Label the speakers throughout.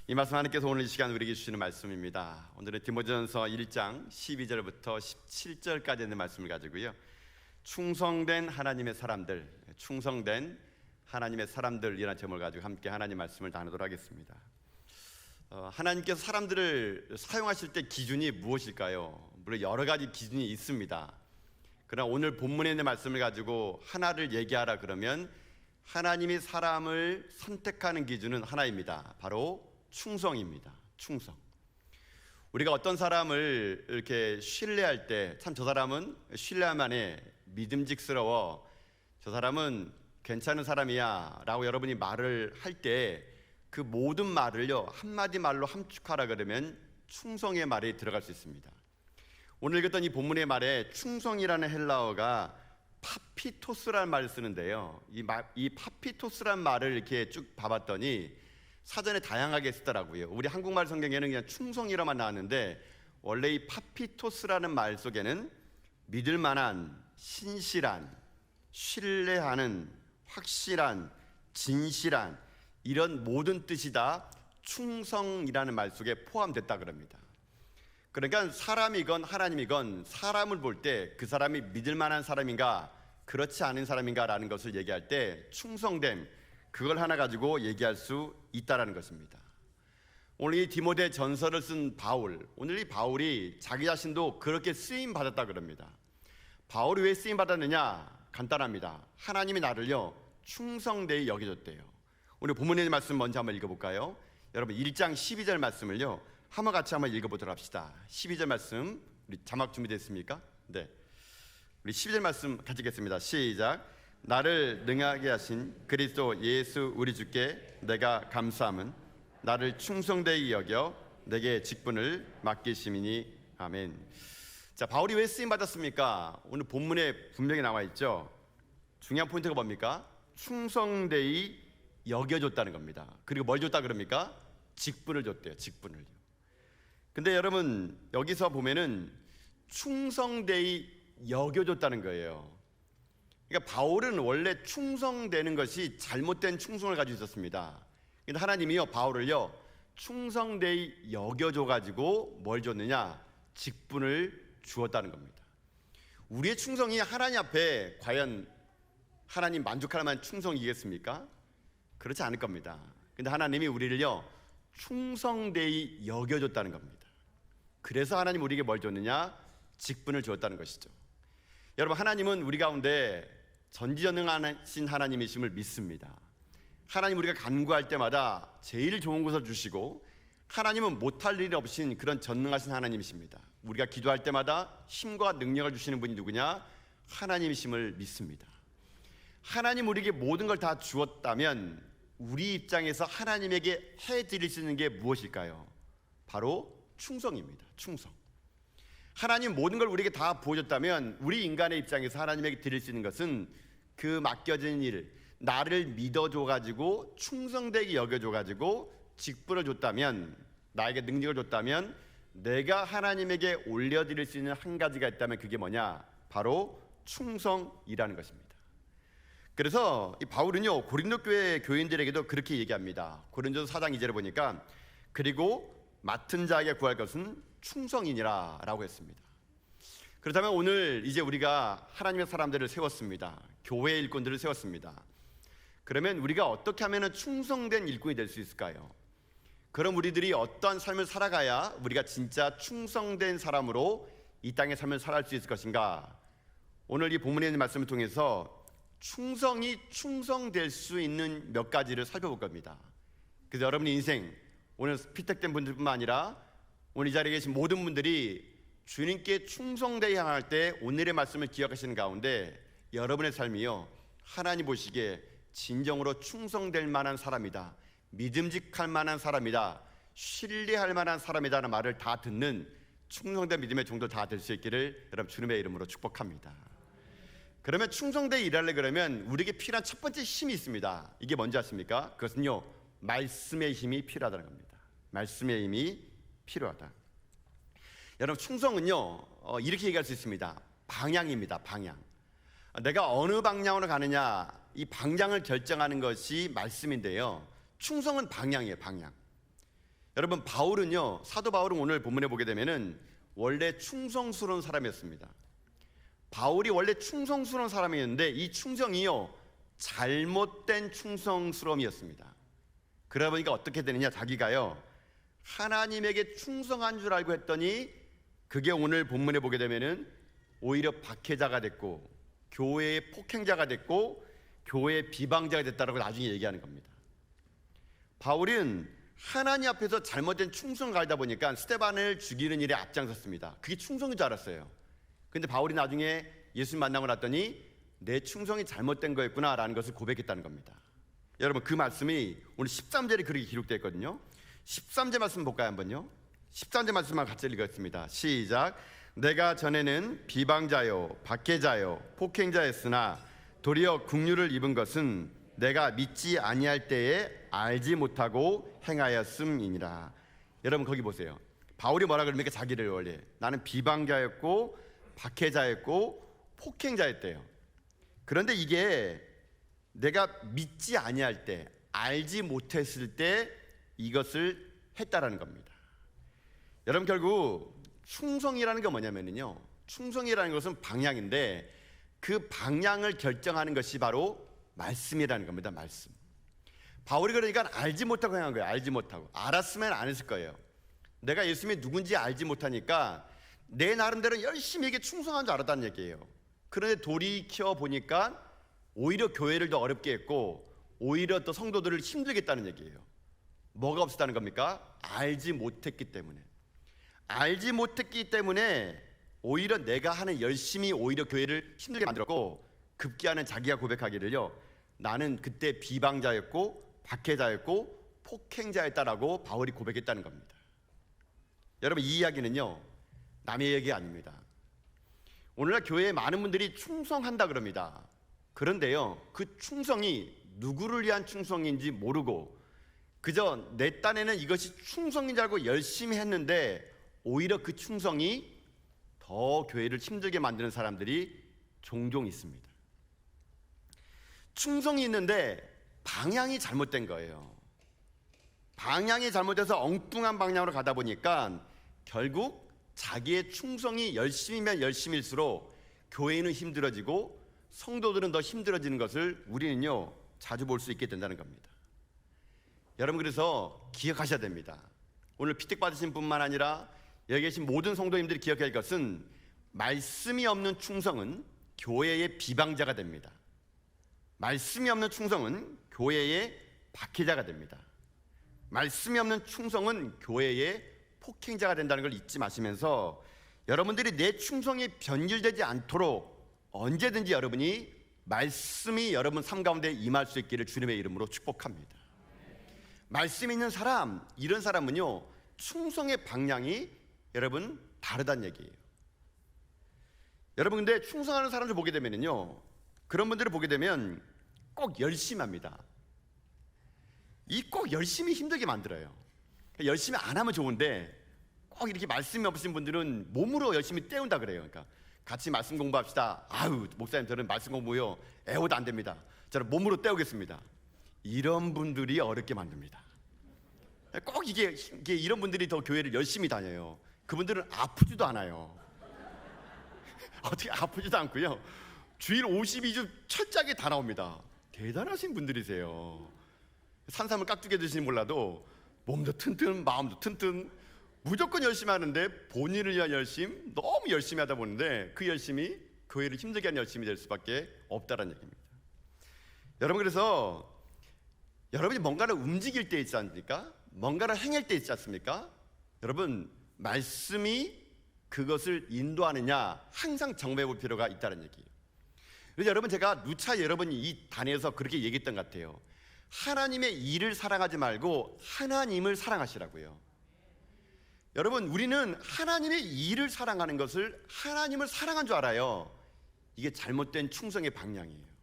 Speaker 1: 이 말씀 하나님께서 오늘 이 시간 우리에게 주시는 말씀입니다. 오늘은 디모데전서 1장 12절부터 17절까지 있는 말씀을 가지고요, 충성된 하나님의 사람들, 충성된 하나님의 사람들이라는 제목을 가지고 함께 하나님 말씀을 나누도록 하겠습니다. 하나님께서 사람들을 사용하실 때 기준이 무엇일까요? 물론 여러 가지 기준이 있습니다. 그러나 오늘 본문에 있는 말씀을 가지고 하나를 얘기하라 그러면 하나님이 사람을 선택하는 기준은 하나입니다. 바로 충성입니다. 충성. 우리가 어떤 사람을 이렇게 신뢰할 때 참 저 사람은 신뢰할 만해, 믿음직스러워, 저 사람은 괜찮은 사람이야 라고 여러분이 말을 할 때 그 모든 말을요 한마디 말로 함축하라 그러면 충성의 말이 들어갈 수 있습니다. 오늘 읽었던 이 본문의 말에 충성이라는 헬라어가 파피토스라는 말을 쓰는데요, 이 파피토스라는 말을 이렇게 쭉 봐봤더니 사전에 다양하게 쓰더라고요. 우리 한국말 성경에는 그냥 충성이라만 나왔는데 원래 이 파피토스라는 말 속에는 믿을 만한, 신실한, 신뢰하는, 확실한, 진실한 이런 모든 뜻이 다 충성이라는 말 속에 포함됐다 그럽니다. 그러니까 사람이건 하나님이건 사람을 볼 때 그 사람이 믿을 만한 사람인가 그렇지 않은 사람인가 라는 것을 얘기할 때 충성됨, 그걸 하나 가지고 얘기할 수 있다라는 것입니다. 오늘 이 디모데 전서를 쓴 바울, 오늘 이 바울이 자기 자신도 그렇게 쓰임 받았다 그럽니다. 바울이 왜 쓰임 받았느냐? 간단합니다. 하나님이 나를요 충성되이 여겨줬대요. 오늘 본문에 있는 말씀 먼저 한번 읽어볼까요? 여러분 1장 12절 말씀을요 한번 같이 한번 읽어보도록 합시다. 12절 말씀, 우리 자막 준비됐습니까? 네, 우리 12절 말씀 같이 읽겠습니다. 시작. 나를 능하게 하신 그리스도 예수 우리 주께 내가 감사함은 나를 충성되이 여겨 내게 직분을 맡기심이니 아멘. 자, 바울이 왜 쓰임 받았습니까? 오늘 본문에 분명히 나와 있죠. 중요한 포인트가 뭡니까? 충성되이 여겨줬다는 겁니다. 그리고 뭘 줬다 그럽니까? 직분을 줬대요. 직분을요. 근데 여러분 여기서 보면은 충성되이 여겨줬다는 거예요. 그러니까 바울은 원래 충성되는 것이 잘못된 충성을 가지고 있었습니다. 근데 하나님이요 바울을요 충성되이 여겨줘가지고 뭘 줬느냐? 직분을 주었다는 겁니다. 우리의 충성이 하나님 앞에 과연 하나님 만족할 만한 충성이겠습니까? 그렇지 않을 겁니다. 근데 하나님이 우리를요 충성되이 여겨줬다는 겁니다. 그래서 하나님 우리에게 뭘 줬느냐? 직분을 주었다는 것이죠. 여러분 하나님은 우리 가운데 전지전능하신 하나님이심을 믿습니다. 하나님 우리가 간구할 때마다 제일 좋은 것을 주시고 하나님은 못할 일이 없인 그런 전능하신 하나님이십니다. 우리가 기도할 때마다 힘과 능력을 주시는 분이 누구냐? 하나님이심을 믿습니다. 하나님 우리에게 모든 걸 다 주었다면 우리 입장에서 하나님에게 해드릴 수 있는 게 무엇일까요? 바로 충성입니다. 충성. 하나님 모든 걸 우리에게 다 부어줬다면 우리 인간의 입장에서 하나님에게 드릴 수 있는 것은 그 맡겨진 일, 나를 믿어줘가지고 충성되게 여겨줘가지고 직분을 줬다면, 나에게 능력을 줬다면 내가 하나님에게 올려드릴 수 있는 한 가지가 있다면 그게 뭐냐? 바로 충성이라는 것입니다. 그래서 이 바울은요 고린도 교회 교인들에게도 그렇게 얘기합니다. 고린도서 4장 2절에 보니까 그리고 맡은 자에게 구할 것은 충성이니라 라고 했습니다. 그렇다면 오늘 이제 우리가 하나님의 사람들을 세웠습니다. 교회의 일꾼들을 세웠습니다. 그러면 우리가 어떻게 하면 충성된 일꾼이 될 수 있을까요? 그럼 우리들이 어떤 삶을 살아가야 우리가 진짜 충성된 사람으로 이 땅의 삶을 살아갈 수 있을 것인가? 오늘 이 본문에 있는 말씀을 통해서 충성이 충성될 수 있는 몇 가지를 살펴볼 겁니다. 그래서 여러분의 인생, 오늘 피택된 분들뿐만 아니라 오늘 이 자리에 계신 모든 분들이 주님께 충성되게 향할 때 오늘의 말씀을 기억하시는 가운데 여러분의 삶이요 하나님 보시기에 진정으로 충성될 만한 사람이다, 믿음직할 만한 사람이다, 신뢰할 만한 사람이다라는 말을 다 듣는 충성된 믿음의 종도 다 될 수 있기를 여러분 주님의 이름으로 축복합니다. 그러면 충성되게 일하려 그러면 우리에게 필요한 첫 번째 힘이 있습니다. 이게 뭔지 아십니까? 그것은요 말씀의 힘이 필요하다는 겁니다. 말씀의 힘이 필요하다. 여러분 충성은요 이렇게 얘기할 수 있습니다. 방향입니다. 방향. 내가 어느 방향으로 가느냐, 이 방향을 결정하는 것이 말씀인데요 충성은 방향이에요. 방향. 여러분, 바울은요, 사도 바울은 오늘 본문에 보게 되면은 원래 충성스러운 사람이었습니다. 바울이 원래 충성스러운 사람이었는데 이 충성이요, 잘못된 충성스러움이었습니다. 그러다 보니까 어떻게 되느냐, 자기가요 하나님에게 충성한 줄 알고 했더니 그게 오늘 본문에 보게 되면은 오히려 박해자가 됐고 교회의 폭행자가 됐고 교회의 비방자가 됐다라고 나중에 얘기하는 겁니다. 바울은 하나님 앞에서 잘못된 충성을 가하다 보니까 스데반을 죽이는 일에 앞장섰습니다. 그게 충성인 줄 알았어요. 근데 바울이 나중에 예수님 만나고 났더니 내 충성이 잘못된 거였구나 라는 것을 고백했다는 겁니다. 여러분, 그 말씀이 오늘 13절에 그렇게 기록되어 있거든요. 13절 말씀 볼까요? 한번요. 13절 말씀만 같이 읽겠습니다. 시작. 내가 전에는 비방자요 박해자요 폭행자였으나 도리어 긍휼을 입은 것은 내가 믿지 아니할 때에 알지 못하고 행하였음이니라. 여러분, 거기 보세요. 바울이 뭐라 그럽니까? 자기를 원래 나는 비방자였고 박해자였고 폭행자였대요. 그런데 이게 내가 믿지 아니할 때, 알지 못했을 때 이것을 했다라는 겁니다. 여러분, 결국 충성이라는 게 뭐냐면요, 충성이라는 것은 방향인데 그 방향을 결정하는 것이 바로 말씀이라는 겁니다. 말씀. 바울이 그러니까 알지 못하고 행한 거예요. 알지 못하고. 알았으면 안 했을 거예요. 내가 예수님이 누군지 알지 못하니까 내 나름대로 열심히 에게 충성한 줄 알았다는 얘기예요. 그런데 돌이켜 보니까 오히려 교회를 더 어렵게 했고 오히려 또 성도들을 힘들게 했다는 얘기예요. 뭐가 없었다는 겁니까? 알지 못했기 때문에. 알지 못했기 때문에 오히려 내가 하는 열심히 오히려 교회를 힘들게 만들었고, 급기야는 자기가 고백하기를요, 나는 그때 비방자였고 박해자였고 폭행자였다라고 바울이 고백했다는 겁니다. 여러분, 이 이야기는요 남의 얘기 아닙니다. 오늘날 교회에 많은 분들이 충성한다 그럽니다. 그런데요, 그 충성이 누구를 위한 충성인지 모르고 그저 내 딴에는 이것이 충성인 줄 알고 열심히 했는데 오히려 그 충성이 더 교회를 힘들게 만드는 사람들이 종종 있습니다. 충성이 있는데 방향이 잘못된 거예요. 방향이 잘못돼서 엉뚱한 방향으로 가다 보니까 결국 자기의 충성이 열심이면 열심일수록 교회는 힘들어지고 성도들은 더 힘들어지는 것을 우리는요 자주 볼 수 있게 된다는 겁니다. 여러분, 그래서 기억하셔야 됩니다. 오늘 피택 받으신 분만 아니라 여기 계신 모든 성도님들이 기억해야 할 것은 말씀이 없는 충성은 교회의 비방자가 됩니다. 말씀이 없는 충성은 교회의 박해자가 됩니다. 말씀이 없는 충성은 교회의 폭행자가 된다는 걸 잊지 마시면서 여러분들이 내 충성이 변질되지 않도록 언제든지 여러분이 말씀이 여러분 삶 가운데 임할 수 있기를 주님의 이름으로 축복합니다. 말씀 있는 사람, 이런 사람은요 충성의 방향이 여러분 다르다는 얘기예요. 여러분, 근데 충성하는 사람들 보게 되면요, 그런 분들을 보게 되면 꼭 열심히 합니다. 이 꼭 열심히 힘들게 만들어요. 열심히 안 하면 좋은데 꼭 이렇게 말씀이 없으신 분들은 몸으로 열심히 때운다 그래요. 그러니까 같이 말씀 공부합시다. 아유, 목사님 저는 말씀 공부요 애워도 안 됩니다. 저는 몸으로 때우겠습니다. 이런 분들이 어렵게 만듭니다. 꼭 이게 이런 분들이 더 교회를 열심히 다녀요. 그분들은 아프지도 않아요. 어떻게 아프지도 않고요, 주일 52주 철저하게 다 나옵니다. 대단하신 분들이세요. 산삼을 깍두기 드시는 몰라도 몸도 튼튼 마음도 튼튼 무조건 열심히 하는데 본인을 위한 열심, 너무 열심히 하다 보는데 그 열심이 교회를 힘들게 하는 열심이 될 수밖에 없다는 얘기입니다. 여러분, 그래서 여러분이 뭔가를 움직일 때 있지 않습니까? 뭔가를 행할 때 있지 않습니까? 여러분, 말씀이 그것을 인도하느냐 항상 점검해 볼 필요가 있다는 얘기예요. 그래서 여러분, 제가 누차 여러분이 이 단에서 그렇게 얘기했던 것 같아요. 하나님의 일을 사랑하지 말고 하나님을 사랑하시라고요. 여러분, 우리는 하나님의 일을 사랑하는 것을 하나님을 사랑한 줄 알아요. 이게 잘못된 충성의 방향이에요.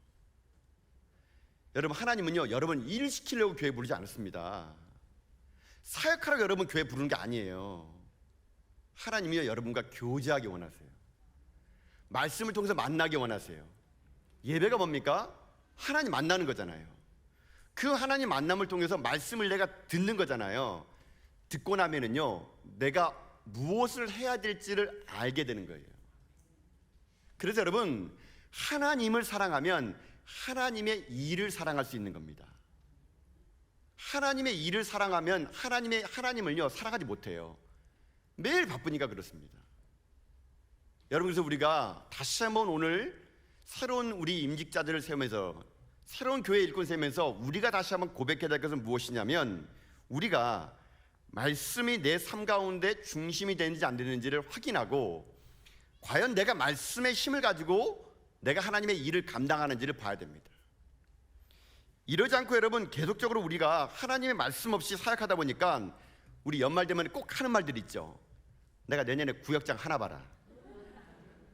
Speaker 1: 여러분, 하나님은요 여러분 일 시키려고 교회 부르지 않았습니다. 사역하라고 여러분 교회 부르는 게 아니에요. 하나님이요 여러분과 교제하기 원하세요. 말씀을 통해서 만나기 원하세요. 예배가 뭡니까? 하나님 만나는 거잖아요. 그 하나님 만남을 통해서 말씀을 내가 듣는 거잖아요. 듣고 나면은요, 내가 무엇을 해야 될지를 알게 되는 거예요. 그래서 여러분, 하나님을 사랑하면 하나님의 일을 사랑할 수 있는 겁니다. 하나님의 일을 사랑하면 하나님을요 사랑하지 못해요. 매일 바쁘니까 그렇습니다. 여러분, 그래서 우리가 다시 한번 오늘 새로운 우리 임직자들을 세우면서, 새로운 교회 일꾼 세우면서 우리가 다시 한번 고백해야 될 것은 무엇이냐면, 우리가 말씀이 내 삶 가운데 중심이 되는지 안 되는지를 확인하고, 과연 내가 말씀의 힘을 가지고 내가 하나님의 일을 감당하는지를 봐야 됩니다. 이러지 않고 여러분, 계속적으로 우리가 하나님의 말씀 없이 사역하다 보니까 우리 연말 되면 꼭 하는 말들이 있죠. 내가 내년에 구역장 하나 봐라,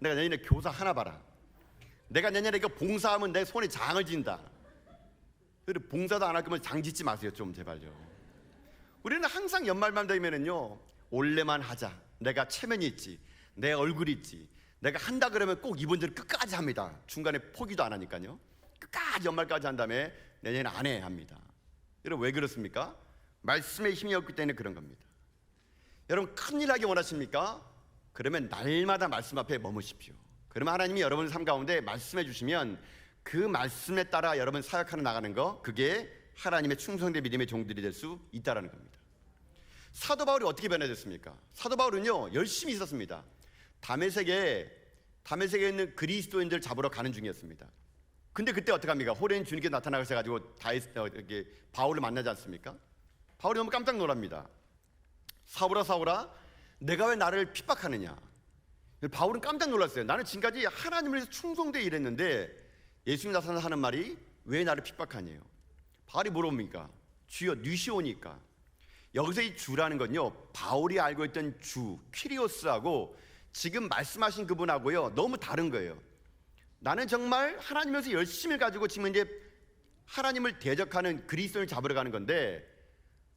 Speaker 1: 내가 내년에 교사 하나 봐라, 내가 내년에 이거 봉사하면 내 손에 장을 진다. 그리고 봉사도 안 할 거면 장 짓지 마세요, 좀 제발요. 우리는 항상 연말만 되면은요, 올해만 하자, 내가 체면이 있지, 내 얼굴이 있지, 내가 한다 그러면 꼭 이번 절 끝까지 합니다. 중간에 포기도 안 하니까요. 끝까지 연말까지 한 다음에 내년에 안 해 합니다. 여러분, 왜 그렇습니까? 말씀의 힘이 없기 때문에 그런 겁니다. 여러분, 큰일 하기 원하십니까? 그러면 날마다 말씀 앞에 머무십시오. 그러면 하나님이 여러분의 삶 가운데 말씀해 주시면 그 말씀에 따라 여러분 사역하러 나가는 거, 그게 하나님의 충성된 믿음의 종들이 될 수 있다는 겁니다. 사도 바울이 어떻게 변화됐습니까? 사도 바울은요 열심히 있었습니다. 다메섹에 있는 그리스도인들 잡으러 가는 중이었습니다. 근데 그때 어떡합니까? 호련히 주님께 나타나셔가지고 바울을 만나지 않습니까? 바울이 너무 깜짝 놀랍니다. 사울아, 내가 왜 나를 핍박하느냐? 바울은 깜짝 놀랐어요. 나는 지금까지 하나님을 위해서 충성되게 일했는데 예수님 나타나서 하는 말이 왜 나를 핍박하냐요. 바울이 물어봅니까? 주여, 뉴시오니까. 여기서 이 주라는 건요, 바울이 알고 있던 주 퀴리오스하고 지금 말씀하신 그분하고요 너무 다른 거예요. 나는 정말 하나님에서 열심을 가지고 지금 이제 하나님을 대적하는 그리스도인을 잡으러 가는 건데,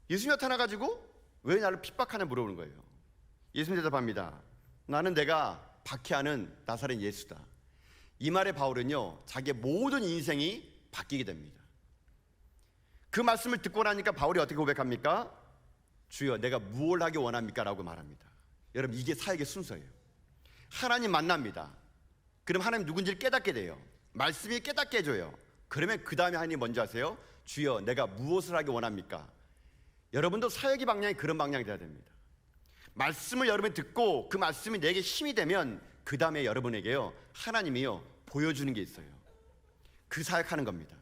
Speaker 1: 예수님 나타나가지고 왜 나를 핍박하냐 물어보는 거예요. 예수님 대답합니다. 나는 내가 박해하는 나사렛 예수다. 이 말에 바울은요 자기의 모든 인생이 바뀌게 됩니다. 그 말씀을 듣고 나니까 바울이 어떻게 고백합니까? 주여, 내가 무엇을 하기 원합니까? 라고 말합니다. 여러분, 이게 사역의 순서예요. 하나님 만납니다. 그럼 하나님 누군지를 깨닫게 돼요. 말씀이 깨닫게 해줘요. 그러면 그 다음에 하나님 먼저 하세요. 주여, 내가 무엇을 하기 원합니까? 여러분도 사역의 방향이 그런 방향이 돼야 됩니다. 말씀을 여러분이 듣고 그 말씀이 내게 힘이 되면 그 다음에 여러분에게요 하나님이요 보여주는 게 있어요. 그 사역하는 겁니다.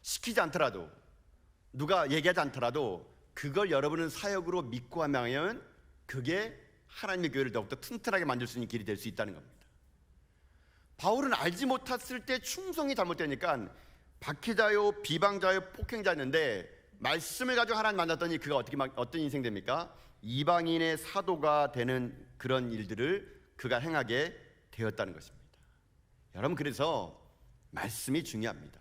Speaker 1: 시키지 않더라도, 누가 얘기하지 않더라도 그걸 여러분은 사역으로 믿고 하면 그게 하나님의 교회를 더욱더 튼튼하게 만들 수 있는 길이 될 수 있다는 겁니다. 바울은 알지 못했을 때 충성이 잘못되니까 박해자요, 비방자요, 폭행자였는데 말씀을 가지고 하나님 만났더니 그가 어떤 인생 됩니까? 이방인의 사도가 되는 그런 일들을 그가 행하게 되었다는 것입니다. 여러분, 그래서 말씀이 중요합니다.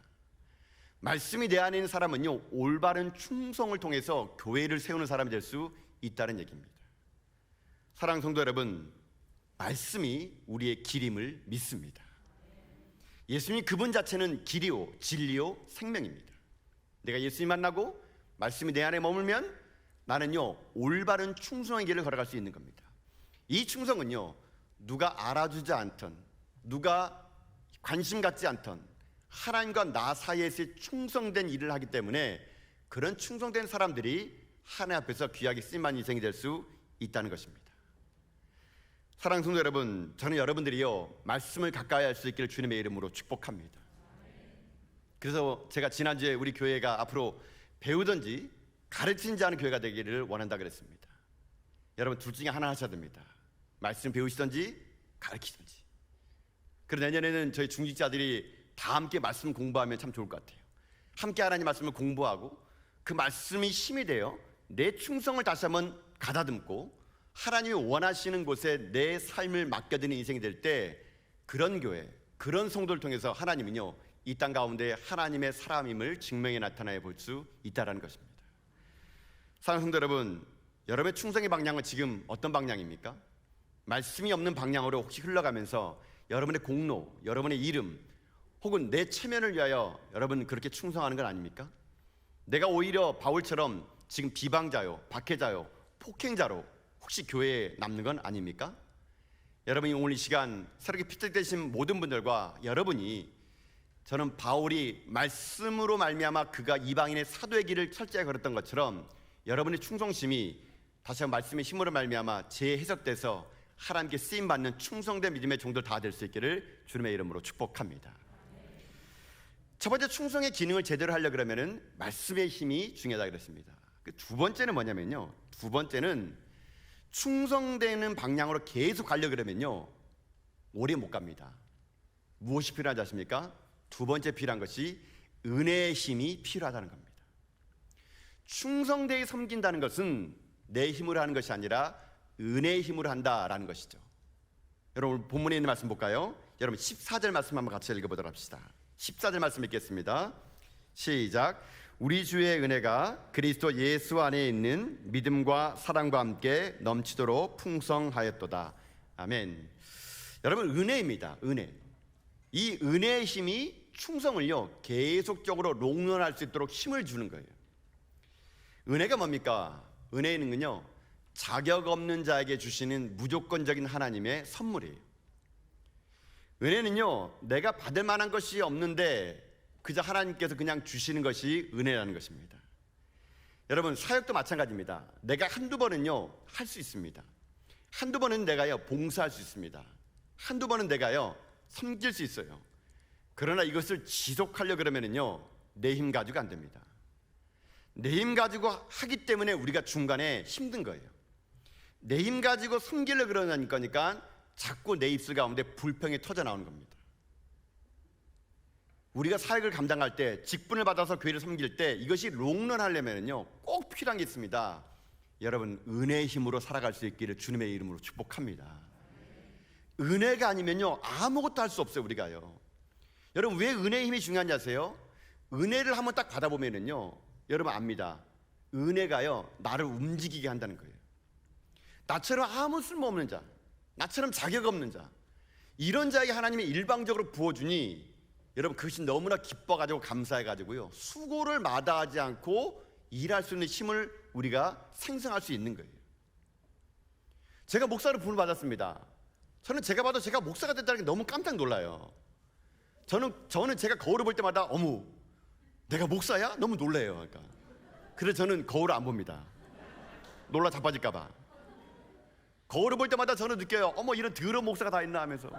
Speaker 1: 말씀이 내 안에 있는 사람은요 올바른 충성을 통해서 교회를 세우는 사람이 될 수 있다는 얘기입니다. 사랑하는 성도 여러분, 말씀이 우리의 길임을 믿습니다. 예수님 그분 자체는 길이요 진리요 생명입니다. 내가 예수님 만나고 말씀이 내 안에 머물면 나는요 올바른 충성의 길을 걸어갈 수 있는 겁니다. 이 충성은요 누가 알아주지 않던, 누가 관심 갖지 않던 하나님과 나 사이에서의 충성된 일을 하기 때문에 그런 충성된 사람들이 하나님 앞에서 귀하게 쓰임받는 인생이 될 수 있다는 것입니다. 사랑하는 성도 여러분, 저는 여러분들이요 말씀을 가까이 할 수 있기를 주님의 이름으로 축복합니다. 그래서 제가 지난주에 우리 교회가 앞으로 배우든지 가르치는지 하는 교회가 되기를 원한다 그랬습니다. 여러분, 둘 중에 하나 하셔야 됩니다. 말씀 배우시든지 가르치든지. 그리고 내년에는 저희 중직자들이 다 함께 말씀 공부하면 참 좋을 것 같아요. 함께 하나님 말씀을 공부하고 그 말씀이 힘이 되어 내 충성을 다시 한번 가다듬고 하나님이 원하시는 곳에 내 삶을 맡겨드리는 인생이 될 때 그런 교회, 그런 성도를 통해서 하나님은요 이 땅 가운데 하나님의 사람임을 증명해 나타내 볼 수 있다는 것입니다. 사랑하는 성도 여러분, 여러분의 충성의 방향은 지금 어떤 방향입니까? 말씀이 없는 방향으로 혹시 흘러가면서 여러분의 공로, 여러분의 이름 혹은 내 체면을 위하여 여러분 그렇게 충성하는 건 아닙니까? 내가 오히려 바울처럼 지금 비방자요, 박해자요, 폭행자로 혹시 교회에 남는 건 아닙니까? 여러분이 오늘 이 시간 새롭게 피택되신 모든 분들과 여러분이, 저는 바울이 말씀으로 말미암아 그가 이방인의 사도의 길을 철저히 걸었던 것처럼 여러분의 충성심이 다시 한번 말씀의 힘으로 말미암아 재해석돼서 하나님께 쓰임받는 충성된 믿음의 종들 다 될 수 있기를 주님의 이름으로 축복합니다. 첫 번째, 충성의 기능을 제대로 하려 그러면은 말씀의 힘이 중요하다 그랬습니다. 두 번째는 뭐냐면요, 두 번째는 충성되는 방향으로 계속 가려 그러면요 오래 못 갑니다. 무엇이 필요하지 않습니까? 두 번째 필요한 것이 은혜의 힘이 필요하다는 겁니다. 충성되게 섬긴다는 것은 내 힘으로 하는 것이 아니라 은혜의 힘으로 한다라는 것이죠. 여러분 본문에 있는 말씀 볼까요? 여러분 14절 말씀 한번 같이 읽어보도록 합시다. 14절 말씀 읽겠습니다. 시작. 우리 주의 은혜가 그리스도 예수 안에 있는 믿음과 사랑과 함께 넘치도록 풍성하였도다. 아멘. 여러분 은혜입니다. 은혜. 이 은혜의 힘이 충성을요 계속적으로 롱런할 수 있도록 힘을 주는 거예요. 은혜가 뭡니까? 은혜는요 자격 없는 자에게 주시는 무조건적인 하나님의 선물이에요. 은혜는요 내가 받을 만한 것이 없는데 그저 하나님께서 그냥 주시는 것이 은혜라는 것입니다. 여러분 사역도 마찬가지입니다. 내가 한두 번은요 할 수 있습니다. 한두 번은 내가요 봉사할 수 있습니다. 한두 번은 내가요 섬길 수 있어요. 그러나 이것을 지속하려 그러면은요 내 힘 가지고 안 됩니다. 내 힘 가지고 하기 때문에 우리가 중간에 힘든 거예요. 내 힘 가지고 섬기려 그러니까 자꾸 내 입술 가운데 불평이 터져 나오는 겁니다. 우리가 사역을 감당할 때, 직분을 받아서 교회를 섬길 때 이것이 롱런 하려면요 꼭 필요한 게 있습니다. 여러분 은혜의 힘으로 살아갈 수 있기를 주님의 이름으로 축복합니다. 은혜가 아니면요 아무것도 할 수 없어요. 우리가요. 여러분 왜 은혜의 힘이 중요한지 아세요? 은혜를 한번 딱 받아보면은요 여러분 압니다. 은혜가요 나를 움직이게 한다는 거예요. 나처럼 아무 쓸모없는 자, 나처럼 자격 없는 자, 이런 자에게 하나님이 일방적으로 부어주니 여러분 그것이 너무나 기뻐가지고 감사해가지고요 수고를 마다하지 않고 일할 수 있는 힘을 우리가 생성할 수 있는 거예요. 제가 목사로 부름을 받았습니다. 저는 제가 봐도 제가 목사가 됐다는 게 너무 깜짝 놀라요. 저는 제가 거울을 볼 때마다 어머 내가 목사야? 너무 놀래요. 그러니까 그래서 저는 거울을 안 봅니다. 놀라 자빠질까 봐. 거울을 볼 때마다 저는 느껴요. 어머 이런 더러운 목사가 다 있나 하면서.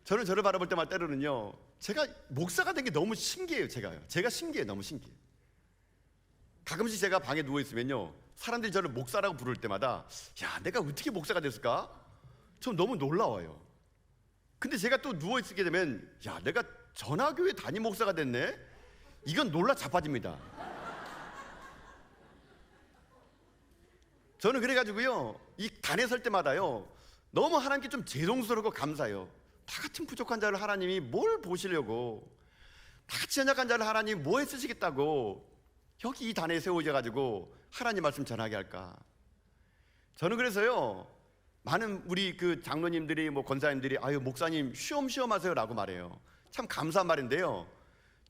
Speaker 1: 저는 저를 바라볼 때마다 때로는요 제가 목사가 된 게 너무 신기해요. 제가 신기해요. 너무 신기해요. 가끔씩 제가 방에 누워있으면요 사람들이 저를 목사라고 부를 때마다 야 내가 어떻게 목사가 됐을까? 저 너무 놀라워요. 근데 제가 또 누워있게 되면 야 내가 전화교회 담임 목사가 됐네? 이건 놀라 자빠집니다. 저는 그래가지고요 이 단에 설 때마다요 너무 하나님께 좀 죄송스럽고 감사해요. 다 같은 부족한 자를 하나님이 뭘 보시려고, 다 같이 연약한 자를 하나님이 뭐에 쓰시겠다고 여기 이 단에 세워져가지고 하나님 말씀 전하게 할까. 저는 그래서요 많은 우리 그 장로님들이 뭐 권사님들이 아유 목사님 쉬엄쉬엄 하세요 라고 말해요. 참 감사한 말인데요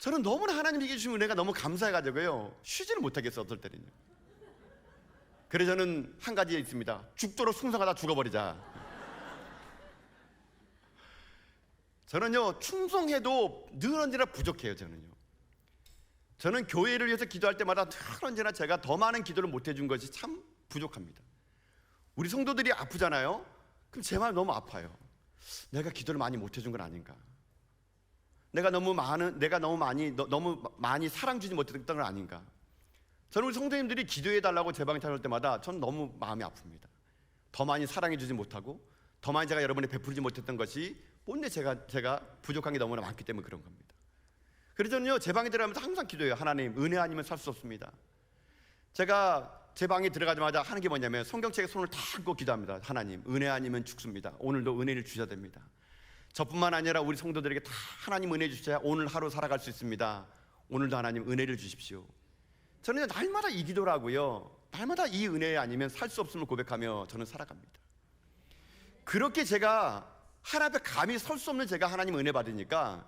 Speaker 1: 저는 너무나 하나님이 주신 은혜가 너무 감사해가지고요 쉬지를 못하겠어 어떨 때는요. 그래서 저는 한 가지에 있습니다. 죽도록 충성하다 죽어버리자. 저는요 충성해도 늘 언제나 부족해요. 저는 교회를 위해서 기도할 때마다 늘 언제나 제가 더 많은 기도를 못 해준 것이 참 부족합니다. 우리 성도들이 아프잖아요. 그럼 제 마음 너무 아파요. 내가 기도를 많이 못 해준 건 아닌가. 내가 너무 많이 사랑 주지 못했던 건 아닌가. 저는 우리 성도님들이 기도해 달라고 제 방에 찾아올 때마다 저는 너무 마음이 아픕니다. 더 많이 사랑해 주지 못하고 더 많이 제가 여러분에 베풀지 못했던 것이 뭔데 제가 부족한 게 너무나 많기 때문에 그런 겁니다. 그래서 저는요 제 방에 들어가면서 항상 기도해요. 하나님 은혜 아니면 살 수 없습니다. 제가 제 방에 들어가자마자 하는 게 뭐냐면 성경책에 손을 다 얹고 기도합니다. 하나님 은혜 아니면 죽습니다. 오늘도 은혜를 주셔야 됩니다. 저뿐만 아니라 우리 성도들에게 다 하나님 은혜 주셔야 오늘 하루 살아갈 수 있습니다. 오늘도 하나님 은혜를 주십시오. 저는 날마다 이 기도를 하고요 날마다 이 은혜 아니면 살 수 없음을 고백하며 저는 살아갑니다. 그렇게 제가 하나님 앞에 감히 설 수 없는 제가 하나님 은혜 받으니까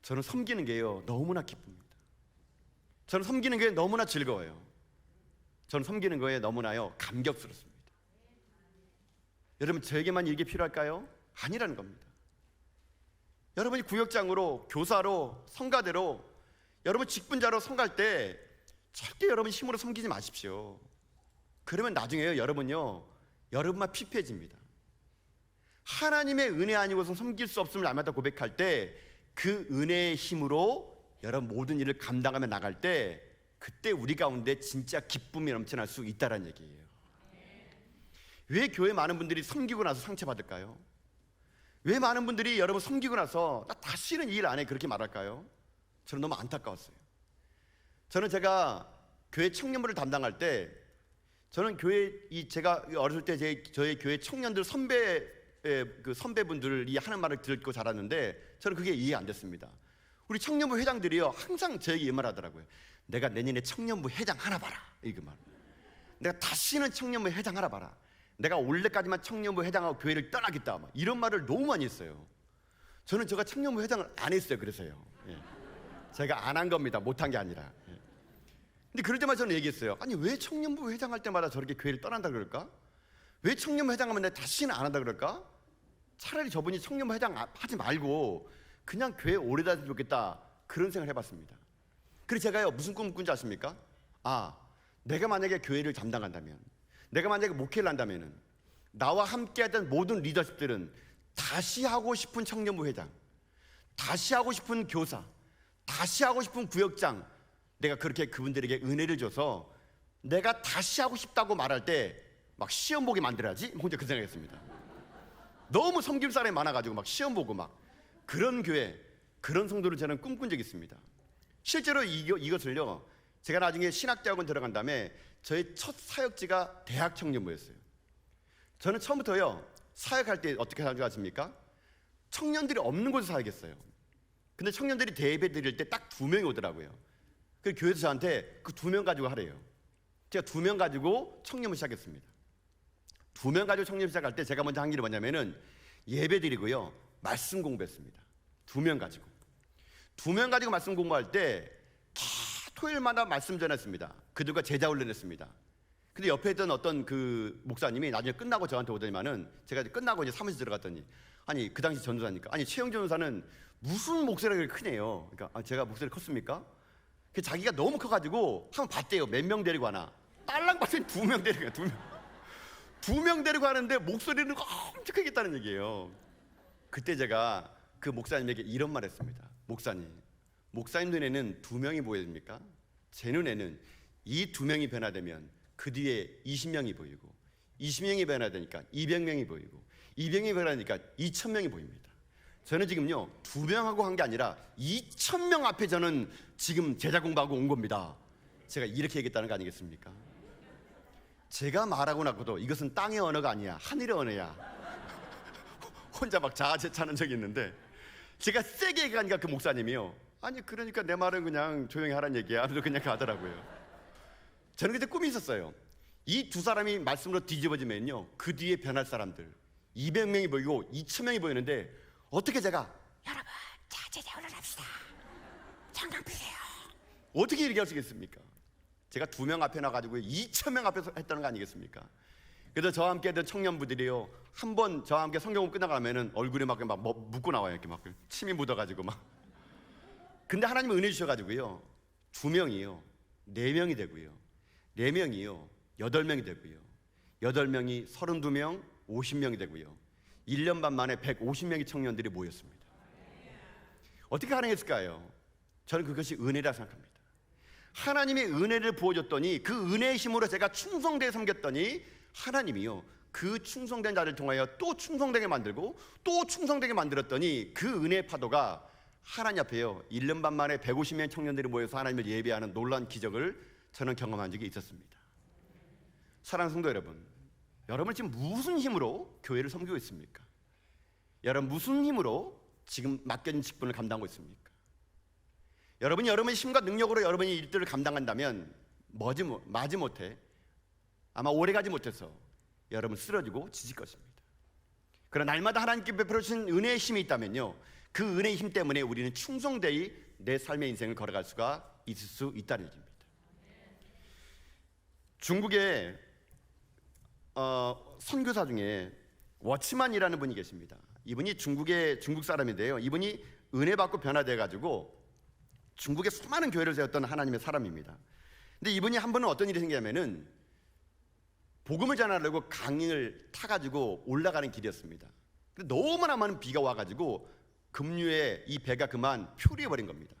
Speaker 1: 저는 섬기는 게요 너무나 기쁩니다. 저는 섬기는 게 너무나 즐거워요. 저는 섬기는 거에 너무나요 감격스럽습니다. 여러분, 저에게만 이게 필요할까요? 아니라는 겁니다. 여러분이 구역장으로, 교사로, 성가대로, 여러분 직분자로 섬갈 때 절대 여러분 힘으로 섬기지 마십시오. 그러면 나중에요 여러분만 피폐해집니다. 하나님의 은혜 아니고서 섬길 수 없음을 알마다 고백할 때 그 은혜의 힘으로 여러분 모든 일을 감당하며 나갈 때 그때 우리 가운데 진짜 기쁨이 넘쳐날 수 있다는 얘기예요. 왜 교회 많은 분들이 섬기고 나서 상처받을까요? 왜 많은 분들이 여러분 섬기고 나서 나 다시는 이 일 안 해 그렇게 말할까요? 저는 너무 안타까웠어요. 저는 제가 교회 청년부를 담당할 때 저는 제가 어렸을 때 저희 교회 청년들 선배분들이 하는 말을 듣고 자랐는데 저는 그게 이해 안 됐습니다. 우리 청년부 회장들이요 항상 저에게 이 말 하더라고요. 내가 내년에 청년부 회장 하나 봐라. 이거 말. 내가 다시는 청년부 회장 하나 봐라. 내가 올해까지만 청년부 회장하고 교회를 떠나겠다. 막 이런 말을 너무 많이 했어요. 저는 제가 청년부 회장을 안 했어요. 그래서요. 예. 제가 안 한 겁니다. 못한 게 아니라. 예. 근데 그럴 때마다 저는 얘기했어요. 아니 왜 청년부 회장할 때마다 저렇게 교회를 떠난다 그럴까? 왜 청년부 회장하면 내가 다시는 안 한다 그럴까? 차라리 저분이 청년부 회장 하지 말고 그냥 교회 오래 다녔으면 좋겠다 그런 생각을 해봤습니다. 그래서 제가요 무슨 꿈을 꾼지 아십니까? 내가 만약에 교회를 담당한다면, 내가 만약에 목회를 한다면 나와 함께 하던 모든 리더십들은 다시 하고 싶은 청년부 회장, 다시 하고 싶은 교사, 다시 하고 싶은 구역장, 내가 그렇게 그분들에게 은혜를 줘서 내가 다시 하고 싶다고 말할 때 막 시험 보게 만들어야지 혼자 그 생각했습니다. 너무 섬길 사람이 많아가지고 막 시험 보고 막 그런 교회, 그런 성도를 저는 꿈꾼 적이 있습니다. 실제로 이것을요 제가 나중에 신학대학원 들어간 다음에 저의 첫 사역지가 대학 청년부였어요. 저는 처음부터요 사역할 때 어떻게 하는 줄 아십니까? 청년들이 없는 곳에 사역했어요. 근데 청년들이 대예배 드릴 때 딱 2명이 오더라고요. 그래서 교회에서 저한테 그 2명 가지고 하래요. 제가 2명 가지고 청년부 시작했습니다. 2명 가지고 청년부 시작할 때 제가 먼저 한 일이 뭐냐면은 예배 드리고요 말씀 공부했습니다. 2명 가지고 말씀 공부할 때 토요일마다 말씀 전했습니다. 그들과 제자 훈련했습니다. 근데 옆에 있던 어떤 그 목사님이 나중에 끝나고 저한테 오더니만은 제가 끝나고 이제 사무실 들어갔더니 아니 그 당시 전도사니까 아니 최영 전도사는 무슨 목소리가 그렇게 크네요. 그러니까 제가 목소리 컸습니까? 자기가 너무 커가지고 한번 봤대요. 몇 명 데리고 하나. 딸랑 봤더니 2명 데리고 가. 2명 데리고 하는데 목소리는 엄청 크겠다는 얘기예요. 그때 제가 그 목사님에게 이런 말 했습니다. 목사님 눈에는 2명이 보여집니까? 제 눈에는 이 2명이 변화되면 그 뒤에 20명이 보이고 20명이 변화되니까 200명이 보이고 200명이 변화되니까 2000명이 보입니다. 저는 지금요 2명하고 한 게 아니라 2000명 앞에 저는 지금 제자 공부하고 온 겁니다. 제가 이렇게 얘기했다는 거 아니겠습니까? 제가 말하고 나고도 이것은 땅의 언어가 아니야 하늘의 언어야. 혼자 막 자아제차는 적이 있는데 제가 세게 얘기하니까 그 목사님이요 아니 그러니까 내 말은 그냥 조용히 하라는 얘기야 하면서 그냥 가더라고요. 저는 그때 꿈이 있었어요. 이 2사람이 말씀으로 뒤집어지면요 그 뒤에 변할 사람들 200명이 보이고 2000명이 보이는데 어떻게 제가 여러분 자 제자 훈련합시다 장강 피세요 어떻게 이렇게 할 수 있겠습니까? 제가 2명 앞에 나가지고 2000명 앞에서 했다는 거 아니겠습니까? 그래서 저와 함께 했던 청년부들이요 한 번 저와 함께 성경을 끝나가면은 얼굴에 막 묻고 나와요. 이렇게 막 침이 묻어가지고 막. 근데 하나님은 은혜 주셔가지고요 2명이요 4명이 되고요 4명이요 8명이 되고요 8명이 32명 50명이 되고요 1년 반 만에 150명의 청년들이 모였습니다. 어떻게 가능했을까요? 저는 그것이 은혜라 생각합니다. 하나님의 은혜를 부어줬더니 그 은혜의 힘으로 제가 충성되게 섬겼더니 하나님이요 그 충성된 자를 통하여 또 충성되게 만들고 또 충성되게 만들었더니 그 은혜의 파도가 하나님 앞에요 1년 반 만에 150명 청년들이 모여서 하나님을 예배하는 놀라운 기적을 저는 경험한 적이 있었습니다. 사랑하는 성도 여러분, 여러분 지금 무슨 힘으로 교회를 섬기고 있습니까? 여러분 무슨 힘으로 지금 맡겨진 직분을 감당하고 있습니까? 여러분이 여러분의 힘과 능력으로 여러분이 일들을 감당한다면 마지못해 아마 오래가지 못해서 여러분 쓰러지고 지칠 것입니다. 그러나 날마다 하나님께 베풀어 주신 은혜의 힘이 있다면요 그 은혜의 힘 때문에 우리는 충성되이 내 삶의 인생을 걸어갈 수가 있을 수 있다는 얘기입니다. 중국의 선교사 중에 워치만이라는 분이 계십니다. 이분이 중국 사람인데요. 이분이 은혜 받고 변화돼 가지고 중국의 수많은 교회를 세웠던 하나님의 사람입니다. 근데 이분이 한 번은 어떤 일이 생기냐면은 복음을 전하려고 강을 타가지고 올라가는 길이었습니다. 근데 너무나 많은 비가 와가지고 급류에 이 배가 그만 표류해버린 겁니다.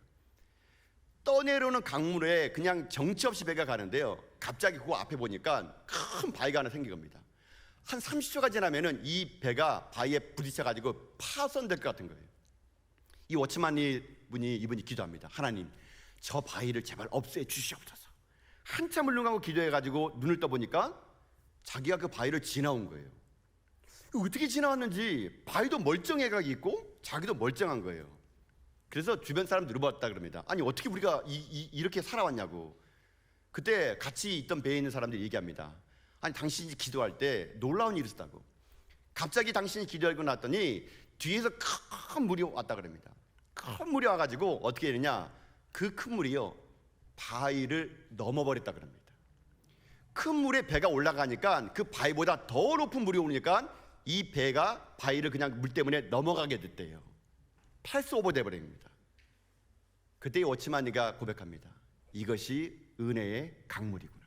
Speaker 1: 떠내려오는 강물에 그냥 정치 없이 배가 가는데요. 갑자기 그 앞에 보니까 큰 바위가 하나 생긴 겁니다. 한 30초가 지나면은 이 배가 바위에 부딪혀가지고 파손될 것 같은 거예요. 이 워치만 이분이 기도합니다. 하나님, 저 바위를 제발 없애 주시옵소서. 한참 물러가고 기도해가지고 눈을 떠보니까 자기가 그 바위를 지나온 거예요. 어떻게 지나왔는지 바위도 멀쩡해가 있고 자기도 멀쩡한 거예요. 그래서 주변 사람들이 물어봤다 그럽니다. 아니 어떻게 우리가 이렇게 살아왔냐고. 그때 같이 있던 배에 있는 사람들이 얘기합니다. 아니 당신이 기도할 때 놀라운 일이 있었다고. 갑자기 당신이 기도하고 났더니 뒤에서 큰 물이 왔다 그럽니다. 큰 물이 와가지고 어떻게 되느냐, 그 큰 물이요 바위를 넘어버렸다 그럽니다. 큰 물에 배가 올라가니까 그 바위보다 더 높은 물이 오니까 이 배가 바위를 그냥 물 때문에 넘어가게 됐대요. 패스 오버 돼버립니다. 그때 이 워치만이가 고백합니다. 이것이 은혜의 강물이구나.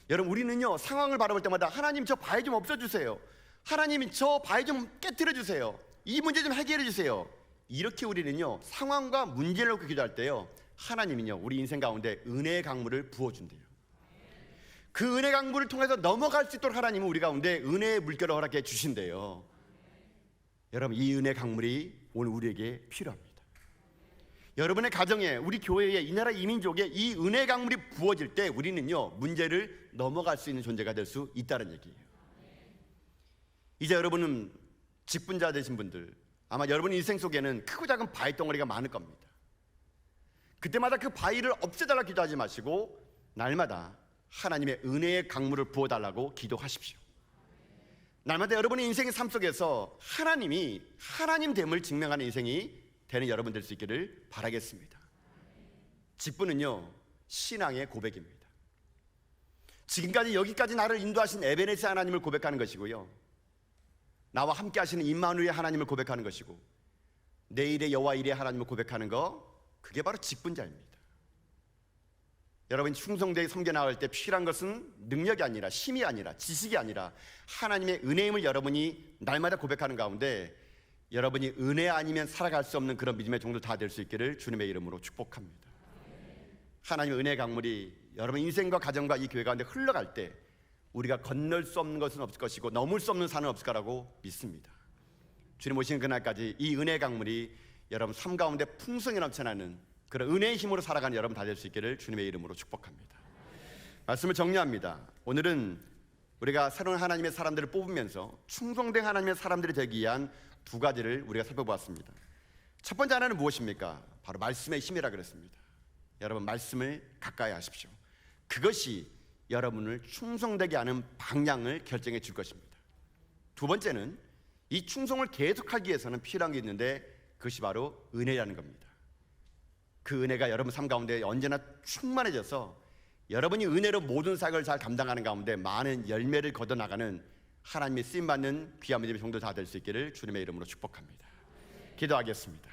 Speaker 1: 여러분, 우리는요 상황을 바라볼 때마다 하나님 저 바위 좀 없애주세요. 하나님 저 바위 좀 깨뜨려 주세요. 이 문제 좀 해결해 주세요. 이렇게 우리는요 상황과 문제를 놓고 기도할 때요 하나님은요 우리 인생 가운데 은혜의 강물을 부어준대요. 그 은혜 강물을 통해서 넘어갈 수 있도록 하나님은 우리 가운데 은혜의 물결을 허락해 주신대요. 여러분, 이 은혜 강물이 오늘 우리에게 필요합니다. 여러분의 가정에, 우리 교회에, 이 나라 이민족에 이 은혜 강물이 부어질 때 우리는요 문제를 넘어갈 수 있는 존재가 될 수 있다는 얘기예요. 이제 여러분은 직분자 되신 분들, 아마 여러분 인생 속에는 크고 작은 바위 덩어리가 많을 겁니다. 그때마다 그 바위를 없애달라 기도하지 마시고 날마다 하나님의 은혜의 강물을 부어달라고 기도하십시오. 날마다 여러분의 인생의 삶 속에서 하나님이 하나님됨을 증명하는 인생이 되는 여러분 될 수 있기를 바라겠습니다. 직분은요 신앙의 고백입니다. 지금까지 여기까지 나를 인도하신 에베네스 하나님을 고백하는 것이고요, 나와 함께 하시는 임마누엘의 하나님을 고백하는 것이고, 내일의 여호와 일의 하나님을 고백하는 거, 그게 바로 직분자입니다. 여러분이 충성되게 섬겨 나갈 때 필요한 것은 능력이 아니라, 힘이 아니라, 지식이 아니라 하나님의 은혜임을 여러분이 날마다 고백하는 가운데 여러분이 은혜 아니면 살아갈 수 없는 그런 믿음의 종들 다 될 수 있기를 주님의 이름으로 축복합니다. 하나님의 은혜의 강물이 여러분 인생과 가정과 이 교회 가운데 흘러갈 때 우리가 건널 수 없는 것은 없을 것이고 넘을 수 없는 산은 없을 거라고 믿습니다. 주님 오시는 그날까지 이 은혜의 강물이 여러분 삶 가운데 풍성히 넘쳐나는 그런 은혜의 힘으로 살아가는 여러분 다 될 수 있기를 주님의 이름으로 축복합니다. 말씀을 정리합니다. 오늘은 우리가 새로운 하나님의 사람들을 뽑으면서 충성된 하나님의 사람들이 되기 위한 두 가지를 우리가 살펴보았습니다. 첫 번째 하나는 무엇입니까? 바로 말씀의 힘이라 그랬습니다. 여러분, 말씀을 가까이 하십시오. 그것이 여러분을 충성되게 하는 방향을 결정해 줄 것입니다. 두 번째는 이 충성을 계속하기 위해서는 필요한 게 있는데 그것이 바로 은혜라는 겁니다. 그 은혜가 여러분 삶 가운데 언제나 충만해져서 여러분이 은혜로 모든 사역을 잘 감당하는 가운데 많은 열매를 거둬나가는 하나님의 쓰임받는 귀한 믿음의 종들 다 될 수 있기를 주님의 이름으로 축복합니다. 기도하겠습니다.